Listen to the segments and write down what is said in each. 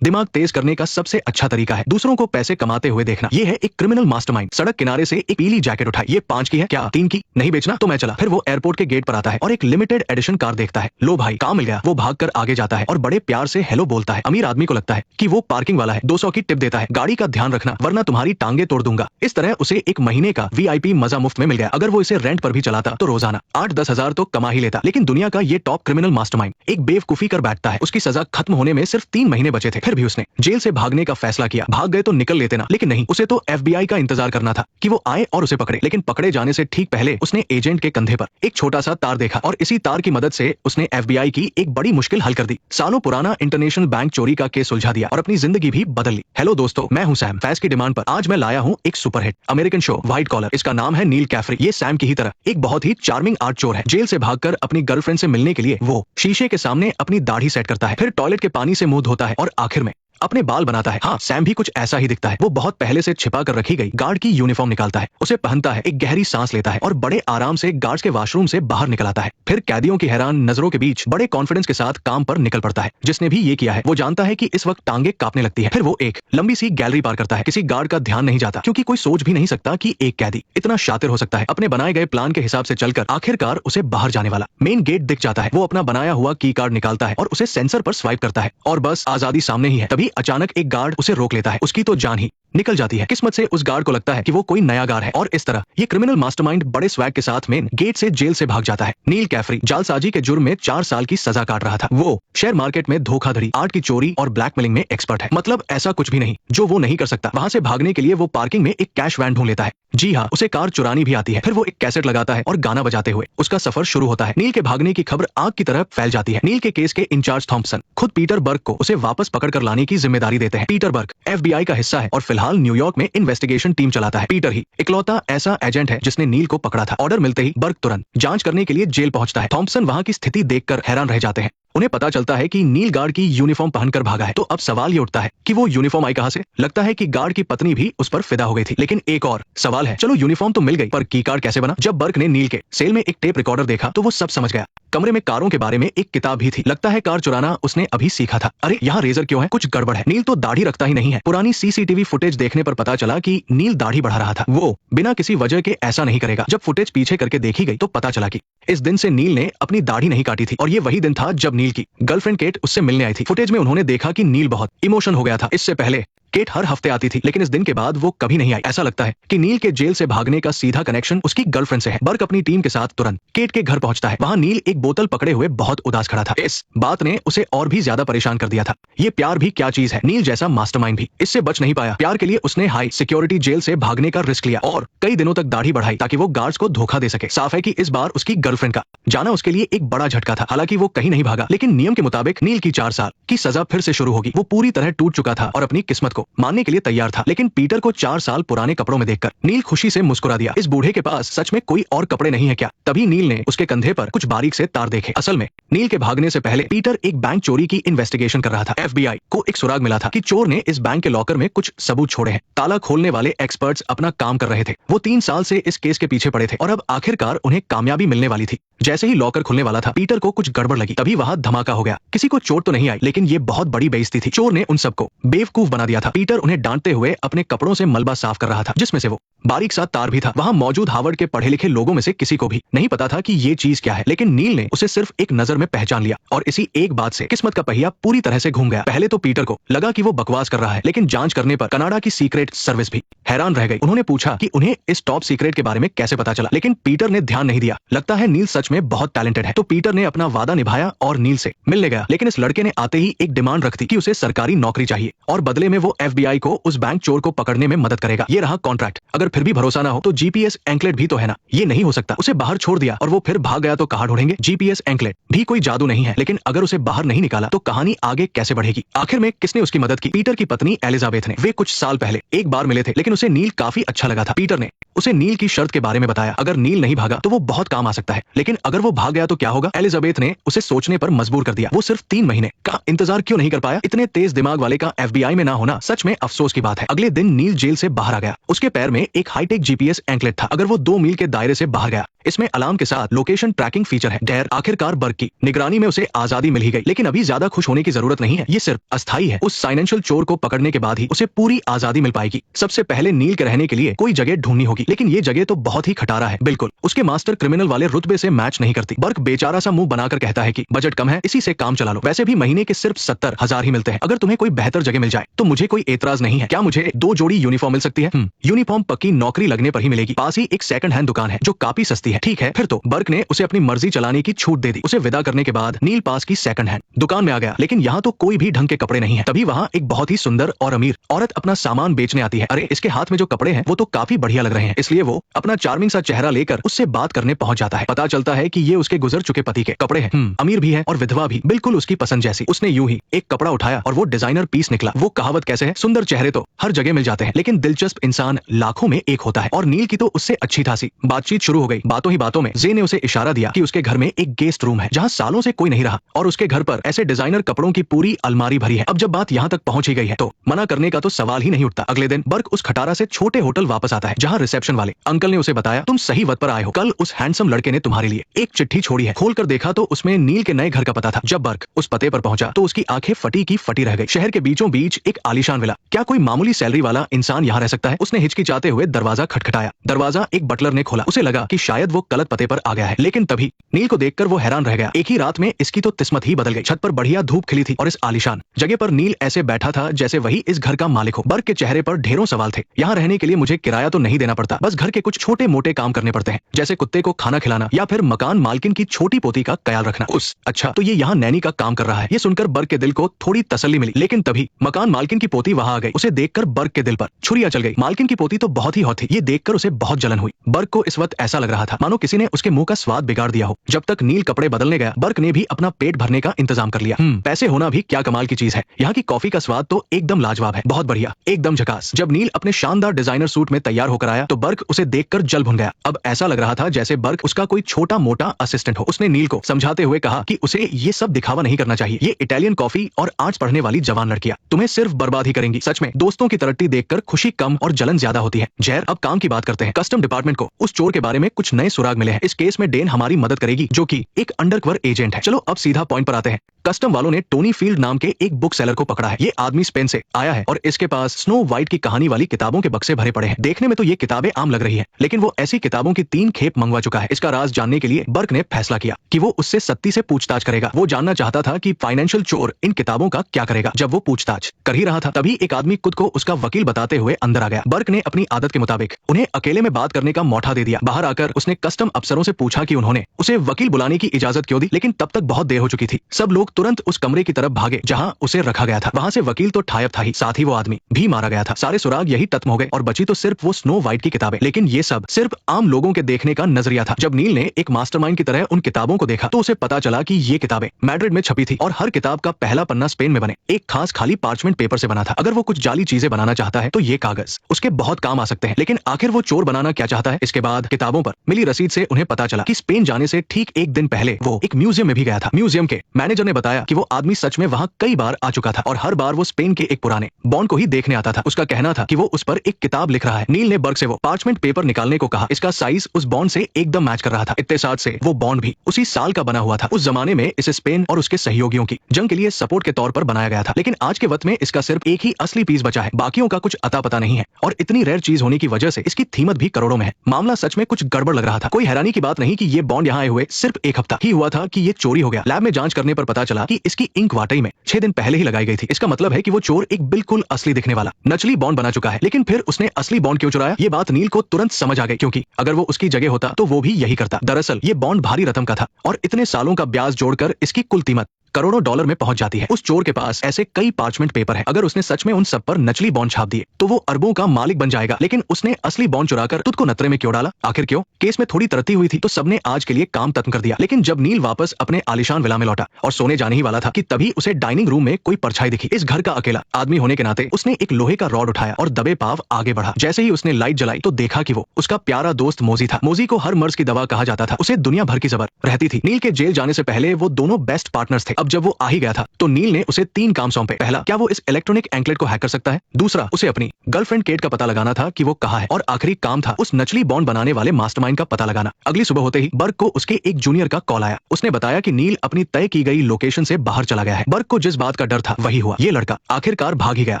दिमाग तेज करने का सबसे अच्छा तरीका है दूसरों को पैसे कमाते हुए देखना। ये है एक क्रिमिनल मास्टरमाइंड। सड़क किनारे से एक पीली जैकेट उठाई, ये 5 की है क्या, 3 की, नहीं बेचना तो मैं चला। फिर वो एयरपोर्ट के गेट पर आता है और एक लिमिटेड एडिशन कार देखता है। लो भाई काम मिल गया। वो भागकर आगे जाता है और बड़े प्यार से हेलो बोलता है। अमीर आदमी को लगता है कि वो पार्किंग वाला है, 200 की टिप देता है। गाड़ी का ध्यान रखना वरना तुम्हारी टांगे तोड़ दूंगा। इस तरह उसे एक महीने का VIP मजा मुफ्त में मिल गया। अगर वो इसे रेंट पर भी चलाता तो रोजाना 8-10 हजार तो कमा ही लेता। लेकिन दुनिया का ये टॉप क्रिमिनल मास्टरमाइंड एक बेवकूफी कर बैठता है। उसकी सजा खत्म होने में सिर्फ 3 महीने बचे थे, फिर भी उसने जेल से भागने का फैसला किया। भाग गए तो निकल लेते ना, लेकिन नहीं, उसे तो FBI का इंतजार करना था कि वो आए और उसे पकड़े। लेकिन पकड़े जाने से ठीक पहले उसने एजेंट के कंधे पर एक छोटा सा तार देखा और इसी तार की मदद से उसने FBI की एक बड़ी मुश्किल हल कर दी। सालों पुराना इंटरनेशनल बैंक चोरी का केस सुलझा दिया और अपनी जिंदगी भी बदल ली। हेलो दोस्तों, मैं हूं सैम। फैज की डिमांड पर आज मैं लाया हूं एक superhit American show white collar. इसका नाम है नील कैफरी। ये सैम की ही तरह एक बहुत ही चार्मिंग आर्ट चोर है। जेल से भागकर अपनी गर्लफ्रेंड से मिलने के लिए वो शीशे के सामने अपनी दाढ़ी सेट करता है, फिर टॉयलेट के पानी से मुंह धोता है और आखिर में अपने बाल बनाता है। हाँ, सैम भी कुछ ऐसा ही दिखता है। वो बहुत पहले से छिपा कर रखी गई गार्ड की यूनिफॉर्म निकालता है, उसे पहनता है, एक गहरी सांस लेता है और बड़े आराम से गार्ड्स के वॉशरूम से बाहर निकल आता है। फिर कैदियों की हैरान नजरों के बीच बड़े कॉन्फिडेंस के साथ काम पर निकल पड़ता है। जिसने भी ये किया है वो जानता है कि इस वक्त टांगे कांपने लगती है। फिर वो एक लंबी सी गैलरी पार करता है। किसी गार्ड का ध्यान नहीं जाता क्योंकि कोई सोच भी नहीं सकता कि एक कैदी इतना शातिर हो सकता है। अपने बनाए गए प्लान के हिसाब से चलकर आखिरकार उसे बाहर जाने वाला मेन गेट दिख जाता है। वो अपना बनाया हुआ की कार्ड निकालता है और उसे सेंसर पर स्वाइप करता है और बस आजादी सामने ही है। तभी अचानक एक गार्ड उसे रोक लेता है। उसकी तो जान ही निकल जाती है। किस्मत से उस गार्ड को लगता है कि वो कोई नया गार्ड है और इस तरह ये क्रिमिनल मास्टरमाइंड बड़े स्वैग के साथ मेन गेट से जेल से भाग जाता है। नील कैफरी जालसाजी के जुर्म में 4 साल की सजा काट रहा था। वो शेयर मार्केट में धोखाधड़ी, आर्ट की चोरी और ब्लैकमेलिंग में एक्सपर्ट है। मतलब ऐसा कुछ भी नहीं जो वो नहीं कर सकता। वहां से भागने के लिए वो पार्किंग में एक कैश वैन ढूंढ लेता है। जी हाँ, उसे कार चुरानी भी आती है। फिर वो एक कैसेट लगाता है और गाना बजाते हुए उसका सफर शुरू होता है। नील के भागने की खबर आग की तरह फैल जाती है। नील के केस के इंचार्ज थॉम्पसन खुद पीटर बर्ग को उसे वापस पकड़ कर लाने की जिम्मेदारी देते हैं। पीटर बर्ग FBI का हिस्सा है और फिलहाल न्यूयॉर्क में इन्वेस्टिगेशन टीम चलाता है। पीटर ही इकलौता ऐसा एजेंट है जिसने नील को पकड़ा था। ऑर्डर मिलते ही बर्ग तुरंत जांच करने के लिए जेल पहुंचता है। थॉम्पसन वहां की स्थिति देखकर हैरान रह जाते हैं। उन्हें पता चलता है कि नील गार्ड की यूनिफॉर्म पहनकर भागा है। तो अब सवाल ये उठता है कि वो यूनिफॉर्म आई कहां से। लगता है कि गार्ड की पत्नी भी उस पर फिदा हो गई थी। लेकिन एक और सवाल है, चलो यूनिफॉर्म तो मिल गई पर की कार्ड कैसे बना। जब बर्ग ने नील के सेल में एक टेप रिकॉर्डर देखा तो वो सब समझ गया। कमरे में कारों के बारे में एक किताब भी थी। लगता है कार चुराना उसने अभी सीखा था। अरे यहाँ रेजर क्यों है, कुछ गड़बड़ है। नील तो दाढ़ी रखता ही नहीं है। पुरानी CCTV फुटेज देखने पर पता चला कि नील दाढ़ी बढ़ा रहा था। वो बिना किसी वजह के ऐसा नहीं करेगा। जब फुटेज पीछे करके देखी गई तो पता चला कि इस दिन से नील ने अपनी दाढ़ी नहीं काटी थी और ये वही दिन था जब नील की गर्लफ्रेंड केट उससे मिलने आई थी। फुटेज में उन्होंने देखा कि नील बहुत इमोशन हो गया था। इससे पहले केट हर हफ्ते आती थी लेकिन इस दिन के बाद वो कभी नहीं आई। ऐसा लगता है कि नील के जेल से भागने का सीधा कनेक्शन उसकी गर्लफ्रेंड से है। बर्ग अपनी टीम के साथ तुरंत केट के घर पहुंचता है। वहां नील एक बोतल पकड़े हुए बहुत उदास खड़ा था। इस बात ने उसे और भी ज्यादा परेशान कर दिया था। ये प्यार भी क्या चीज है। नील जैसा मास्टरमाइंड भी इससे बच नहीं पाया। प्यार के लिए उसने हाई सिक्योरिटी जेल से भागने का रिस्क लिया और कई दिनों तक दाढ़ी बढ़ाई ताकि वो गार्ड्स को धोखा दे सके। साफ है कि इस बार उसकी गर्लफ्रेंड का जाना उसके लिए एक बड़ा झटका था। हालांकि वो कहीं नहीं भागा लेकिन नियम के मुताबिक नील की 4 साल की सजा फिर से शुरू होगी। वो पूरी तरह टूट चुका था और अपनी किस्मत को मानने के लिए तैयार था। लेकिन पीटर को 4 साल पुराने कपड़ों में देखकर नील खुशी से मुस्कुरा दिया। इस बूढ़े के पास सच में कोई और कपड़े नहीं है क्या। तभी नील ने उसके कंधे पर कुछ बारीक से तार देखे। असल में नील के भागने से पहले पीटर एक बैंक चोरी की इन्वेस्टिगेशन कर रहा था। FBI को एक सुराग मिला था कि चोर ने इस बैंक के लॉकर में कुछ सबूत छोड़े हैं। ताला खोलने वाले एक्सपर्ट्स अपना काम कर रहे थे। वो 3 साल से इस केस के पीछे पड़े थे और अब आखिरकार उन्हें कामयाबी मिलने वाली थी। जैसे ही लॉकर खुलने वाला था पीटर को कुछ गड़बड़ लगी। तभी वहां धमाका हो गया। किसी को चोट तो नहीं आई लेकिन ये बहुत बड़ी बेइज्जती थी। चोर ने उन सबको बेवकूफ बना दिया था। पीटर उन्हें डांटते हुए अपने कपड़ों से मलबा साफ कर रहा था जिसमें से वो बारीक सा तार भी था। वहां मौजूद हार्वर्ड के पढ़े लिखे लोगों में से किसी को भी नहीं पता था कि ये चीज क्या है। लेकिन नील ने उसे सिर्फ एक नजर में पहचान लिया और इसी एक बात से किस्मत का पहिया पूरी तरह से घूम गया। पहले तो पीटर को लगा कि वो बकवास कर रहा है लेकिन जांच करने पर कनाडा की सीक्रेट सर्विस भी हैरान रह गई। उन्होंने पूछा कि उन्हें इस टॉप सीक्रेट के बारे में कैसे पता चला लेकिन पीटर ने ध्यान नहीं दिया। लगता है नील सच में बहुत टैलेंटेड है। तो पीटर ने अपना वादा निभाया और नील से मिलने गया। लेकिन इस लड़के ने आते ही एक डिमांड रख दी कि उसे सरकारी नौकरी चाहिए और बदले में वो FBI को उस बैंक चोर को पकड़ने में मदद करेगा। ये रहा कॉन्ट्रैक्ट। अगर फिर भी भरोसा ना हो तो GPS एंकलेट भी तो है ना। ये नहीं हो सकता। उसे बाहर छोड़ दिया और वो फिर भाग गया तो कहाँ ढूंढेंगे। GPS एंकलेट भी कोई जादू नहीं है लेकिन अगर उसे बाहर नहीं निकाला तो कहानी आगे कैसे बढ़ेगी। आखिर में किसने उसकी मदद की। पीटर की पत्नी एलिजाबेथ ने। वे कुछ साल पहले एक बार मिले थे लेकिन उसे नील काफी अच्छा लगा था। पीटर ने उसे नील की शर्त के बारे में बताया। अगर नील नहीं भागा तो वो बहुत काम आ सकता है लेकिन अगर वो भाग गया तो क्या होगा। एलिजाबेथ ने उसे सोचने पर मजबूर कर दिया। वो सिर्फ 3 महीने का इंतजार क्यों नहीं कर पाया। इतने तेज दिमाग वाले का FBI में ना होना सच में अफसोस की बात है। अगले दिन नील जेल से बाहर आ गया। उसके पैर में एक हाईटेक GPS एंकलेट था। अगर वो 2 मील के दायरे से बाहर गया इसमें अलार्म के साथ लोकेशन ट्रैकिंग फीचर है। डैर आखिरकार बर्ग की निगरानी में उसे आजादी मिल ही गई, लेकिन अभी ज्यादा खुश होने की जरूरत नहीं है, ये सिर्फ अस्थायी है। उस फाइनेंशियल चोर को पकड़ने के बाद ही उसे पूरी आजादी मिल पाएगी। सबसे पहले नील के रहने के लिए कोई जगह ढूंढनी होगी, लेकिन ये जगह तो बहुत ही खटारा है, बिल्कुल उसके मास्टर क्रिमिनल वाले रुतबे से मैच नहीं करती। बर्ग बेचारा सा मुंह बनाकर कहता है कि बजट कम है, इसी से काम चला लो, वैसे भी महीने के सिर्फ 70,000 ही मिलते हैं। अगर तुम्हें कोई बेहतर जगह मिल जाए तो मुझे कोई एतराज नहीं है। क्या मुझे 2 जोड़ी यूनिफॉर्म मिल सकती है? यूनिफॉर्म पक्की नौकरी लगने पर ही मिलेगी। पास ही एक सेकंड हैंड दुकान है जो काफी सस्ती है। ठीक है, फिर तो बर्ग ने उसे अपनी मर्जी चलाने की छूट दे दी। उसे विदा करने के बाद नील पास की सेकंड हैंड दुकान में आ गया, लेकिन यहाँ तो कोई भी ढंग के कपड़े नहीं है। तभी वहाँ एक बहुत ही सुंदर और अमीर औरत अपना सामान बेचने आती है। अरे, इसके हाथ में जो कपड़े हैं वो तो काफी बढ़िया लग रहे हैं, इसलिए वो अपना चार्मिंग सा चेहरा लेकर उससे बात करने पहुंच जाता है। पता चलता है कि ये उसके गुजर चुके पति के कपड़े हैं। अमीर भी है और विधवा भी, बिल्कुल उसकी पसंद जैसी। उसने यूं ही एक कपड़ा उठाया और वो डिजाइनर पीस निकला। वो कहावत कैसे है, सुंदर चेहरे तो हर जगह मिल जाते हैं, लेकिन दिलचस्प इंसान लाखों में एक होता है। और नील की तो उससे अच्छी खासी बातचीत शुरू हो गई। बातों ही बातों में जे ने उसे इशारा दिया कि उसके घर में एक गेस्ट रूम है जहाँ सालों से कोई नहीं रहा, और उसके घर पर ऐसे डिजाइनर कपड़ों की पूरी अलमारी भरी है। अब जब बात यहाँ तक पहुंच ही गई है तो मना करने का तो सवाल ही नहीं उठता। अगले दिन बर्ग उस खटारा से छोटे होटल वापस आता है जहाँ रिसेप्शन वाले अंकल ने उसे बताया, तुम सही वक्त पर आए हो, कल उस हैंडसम लड़के ने तुम्हारे लिए एक चिट्ठी छोड़ी है। खोलकर देखा तो उसमें नील के नए घर का पता था। जब बर्ग उस पते पर पहुंचा तो उसकी आंखें फटी की फटी रह गई। शहर के बीचों बीच एक आलीशान विला, क्या कोई मामूली सैलरी वाला इंसान यहाँ रह सकता है? उसने हिचकिचाते हुए दरवाजा खटखटाया। दरवाजा एक बटलर ने खोला। उसे लगा कि शायद वो गलत पते पर आ गया है, लेकिन तभी नील को देखकर वो हैरान रह गया। एक ही रात में इसकी तो किस्मत ही बदल गई। छत पर बढ़िया धूप खिली थी और इस आलीशान जगह पर नील ऐसे बैठा था जैसे वही इस घर का मालिक हो। बर्ग के चेहरे पर ढेरों सवाल थे। यहाँ रहने के लिए मुझे किराया तो नहीं देना पड़ता, बस घर के कुछ छोटे मोटे काम करने पड़ते हैं, जैसे कुत्ते को खाना खिलाना या फिर मकान मालकिन की छोटी पोती का ख्याल रखना। अच्छा, तो ये यहाँ नैनी का काम कर रहा है। ये सुनकर बर्ग के दिल को थोड़ी तसल्ली मिली, लेकिन तभी मकान मालकिन की पोती वहां आ गई। उसे देखकर बर्ग के दिल पर छुरियां चल गई। मालकिन की पोती तो बहुत ही हॉट थी, ये देखकर उसे बहुत जलन हुई। बर्ग को इस वक्त ऐसा लग रहा था मानो किसी ने उसके मुंह का स्वाद बिगाड़ दिया हो। जब तक नील कपड़े बदलने गया, बर्ग ने भी अपना पेट भरने का इंतजाम कर लिया। पैसे होना भी क्या कमाल की चीज है। यहाँ की कॉफी का स्वाद तो एकदम लाजवाब है, बहुत बढ़िया, एकदम झकास। जब नील अपने शानदार डिजाइनर सूट में तैयार होकर आया तो बर्ग उसे देखकर जल भुन गया। अब ऐसा लग रहा था जैसे बर्ग उसका कोई छोटा मोटा असिस्टेंट हो। उसने नील को समझाते हुए कहा कि उसे ये सब दिखावा नहीं करना चाहिए। ये इटालियन कॉफी और आर्ट्स पढ़ने वाली जवान लड़कियां तुम्हें सिर्फ बर्बाद ही करेंगी। सच में दोस्तों की तरक्की देखकर खुशी कम और जलन ज्यादा होती है। जैर, अब काम की बात करते हैं। कस्टम डिपार्टमेंट को उस चोर के बारे में कुछ नए सुराग मिले हैं। इस केस में डेन हमारी मदद करेगी, जो कि एक अंडरकवर एजेंट है। चलो अब सीधा पॉइंट पर आते हैं। कस्टम वालों ने टोनी फील्ड नाम के एक बुक सेलर को पकड़ा है। ये आदमी स्पेन से आया है और इसके पास स्नो व्हाइट की कहानी वाली किताबों के बक्से भरे पड़े हैं। देखने में तो ये किताबें आम लग रही है, लेकिन वो ऐसी किताबों की 3 खेप मंगवा चुका है। इसका राज जानने के लिए बर्ग ने फैसला किया कि वो उससे सख्ती से पूछताछ करेगा। वो जानना चाहता था कि फाइनेंशियल चोर इन किताबों का क्या करेगा। जब वो पूछताछ कर ही रहा था तभी एक आदमी खुद को उसका वकील बताते हुए अंदर आ गया। बर्ग ने अपनी आदत के मुताबिक उन्हें अकेले में बात करने का मौका दे दिया। बाहर आकर उसने कस्टम अफसरों से पूछा कि उन्होंने उसे वकील बुलाने की इजाजत क्यों दी, लेकिन तब तक बहुत देर हो चुकी थी। सब लोग तुरंत उस कमरे की तरफ भागे जहां उसे रखा गया था। वहां से वकील तो ठायब था ही, साथ ही वो आदमी भी मारा गया था। सारे सुराग यही खत्म हो गए और बची तो सिर्फ वो स्नो व्हाइट की किताबें। लेकिन ये सब सिर्फ आम लोगों के देखने का नजरिया था। जब नील ने एक मास्टरमाइंड की तरह उन किताबों को देखा तो उसे पता चला कि ये किताबें मैड्रिड में छपी थी और हर किताब का पहला पन्ना स्पेन में बने एक खास खाली पार्चमेंट पेपर से बना था। अगर वो कुछ जाली चीजें बनाना चाहता है तो ये कागज उसके बहुत काम आ सकते हैं। लेकिन आखिर वो चोर बनाना क्या चाहता है? इसके बाद किताबों पर मिली रसीद से उन्हें पता चला कि स्पेन जाने से ठीक एक दिन पहले वो एक म्यूजियम में भी गया था। म्यूजियम के मैनेजर ने बताया कि वो आदमी सच में वहाँ कई बार आ चुका था और हर बार वो स्पेन के एक पुराने बॉन्ड को ही देखने आता था। उसका कहना था कि वो उस पर एक किताब लिख रहा है। नील ने बर्ग से वो पार्चमेंट पेपर निकालने को कहा। इसका साइज उस बॉन्ड से एकदम मैच कर रहा था। इत्तेसाद से वो बॉन्ड भी उसी साल का बना हुआ था। उस जमाने में इसे स्पेन और उसके सहयोगियों की जंग के लिए सपोर्ट के तौर पर बनाया गया था, लेकिन आज के वक्त में इसका सिर्फ एक ही असली पीस बचा है। बाकियों का कुछ अता पता नहीं है और इतनी रेयर चीज होने की वजह से इसकी कीमत भी करोड़ों में है। मामला सच में कुछ गड़बड़ लग रहा था। कोई हैरानी की बात नहीं कि ये बॉन्ड यहाँ आए हुए सिर्फ एक हफ्ता ही हुआ था कि ये चोरी हो गया। लैब में जांच करने पर पता चला कि इसकी इंक वाकई में 6 दिन पहले ही लगाई गई थी। इसका मतलब है कि वो चोर एक बिल्कुल असली दिखने वाला नकली बॉन्ड बना चुका है। लेकिन फिर उसने असली बॉन्ड क्यों चुराया? ये बात नील को तुरंत समझ आ गई, क्योंकि अगर वो उसकी जगह होता तो वो भी यही करता। दरअसल ये बॉन्ड भारी रकम का था और इतने सालों का ब्याज जोड़कर इसकी कुल कीमत करोड़ों डॉलर में पहुंच जाती है। उस चोर के पास ऐसे कई पार्चमेंट पेपर हैं। अगर उसने सच में उन सब पर नकली बॉन्ड छाप दिए तो वो अरबों का मालिक बन जाएगा। लेकिन उसने असली बॉन्ड चुराकर खुद को नतरे में क्यों डाला? आखिर क्यों? केस में थोड़ी तरक्की हुई थी तो सबने आज के लिए काम खत्म कर दिया। लेकिन जब नील वापस अपने आलीशान विला में लौटा और सोने जाने ही वाला था कि तभी उसे डाइनिंग रूम में कोई परछाई दिखी। इस घर का अकेला आदमी होने के नाते उसने एक लोहे का रॉड उठाया और दबे पाव आगे बढ़ा। जैसे ही उसने लाइट जलाई तो देखा कि वो उसका प्यारा दोस्त मोजी था। मोजी को हर मर्ज की दवा कहा जाता था। उसे दुनिया भर की जबर रहती थी। नील के जेल जाने से पहले वो दोनों बेस्ट पार्टनर्स थे। अब जब वो आ ही गया था तो नील ने उसे 3 काम सौंपे। पहला, क्या वो इस इलेक्ट्रॉनिक एंकलेट को हैक कर सकता है। दूसरा, उसे अपनी गर्लफ्रेंड केट का पता लगाना था कि वो कहाँ है। और आखिरी काम था उस नकली बॉन्ड बनाने वाले मास्टरमाइंड का पता लगाना। अगली सुबह होते ही बर्ग को उसके एक जूनियर का कॉल आया। उसने बताया कि नील अपनी तय की गई लोकेशन से बाहर चला गया है। बर्ग को जिस बात का डर था वही हुआ, ये लड़का आखिरकार भाग ही गया।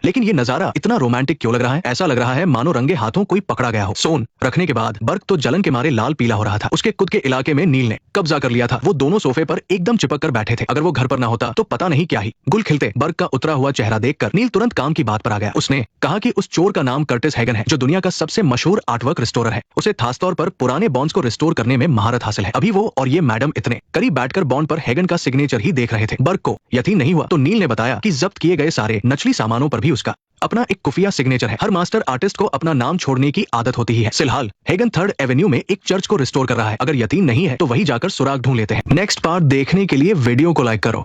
लेकिन ये नजारा इतना रोमांटिक क्यों लग रहा है? ऐसा लग रहा है मानो रंगे हाथों कोई पकड़ा गया हो। सोन रखने के बाद बर्ग तो जलन के मारे लाल पीला हो रहा था। उसके खुद के इलाके में नील ने कब्जा कर लिया था। वो दोनों सोफे पर एकदम चिपक कर बैठे थे। अगर वो घर पर ना होता तो पता नहीं क्या ही। गुल खिलते बर्ग का उतरा हुआ चेहरा देखकर नील तुरंत काम की बात पर आ गया। उसने कहा कि उस चोर का नाम कर्टिस हैगन है, जो दुनिया का सबसे मशहूर आर्टवर्क रिस्टोरर है। उसे खासतौर पर पुराने बॉन्ड्स को रिस्टोर करने में महारत हासिल है। अभी वो और ये मैडम इतने करीब बैठकर बॉन्ड पर हैगन का सिग्नेचर ही देख रहे थे। बर्ग को यकीन नहीं हुआ तो नील ने बताया कि जब्त किए गए सारे नकली सामानों पर भी उसका अपना एक खुफिया सिग्नेचर है। हर मास्टर आर्टिस्ट को अपना नाम छोड़ने की आदत होती ही है। फिलहाल हैगन 3rd एवेन्यू में एक चर्च को रिस्टोर कर रहा है। अगर यकीन नहीं है तो वही जाकर सुराग ढूंढ लेते हैं। नेक्स्ट पार्ट देखने के लिए वीडियो को लाइक करो।